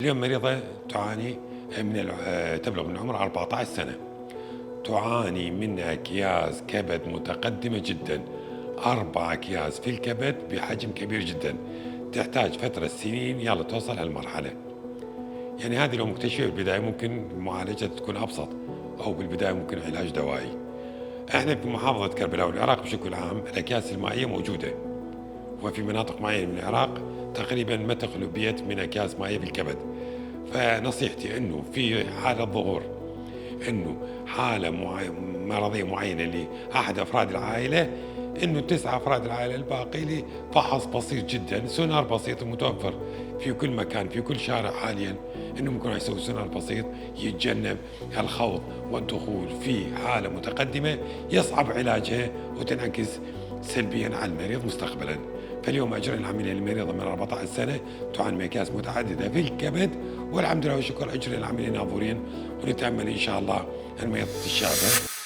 اليوم مريضة تعاني تبلغ من عمر 14 سنة، تعاني من أكياس كبد متقدمة جدا، 4 أكياس في الكبد بحجم كبير جدا، تحتاج فترة سنين يلا توصل هالمرحلة. يعني هذه لو مكتشفة بالبداية ممكن المعالجة تكون أبسط، أو بالبداية ممكن علاج دوائي. احنا في محافظة كربلاء والعراق بشكل عام الأكياس المائية موجودة، وفي مناطق معينة من العراق تقريبا ما تخلو بيت من أكياس مائية بالكبد. فنصيحتي انه في حاله ظهور انه حاله مرضيه معينه لاحد افراد العائله، انه 9 افراد العائله الباقي لفحص بسيط جدا، سونار بسيط متوفر في كل مكان في كل شارع حاليا، انه ممكن يسوي سونار بسيط يتجنب الخوض والدخول في حاله متقدمه يصعب علاجها وتنعكس سلبيا على المريض مستقبلا. فاليوم اجرينا العمليه للمريضه من 14 سنه تعاني من اكياس متعدده في الكبد، والحمد لله والشكر اجرينا العمليه ناظرين، ونتامل ان شاء الله المريض تتشافى.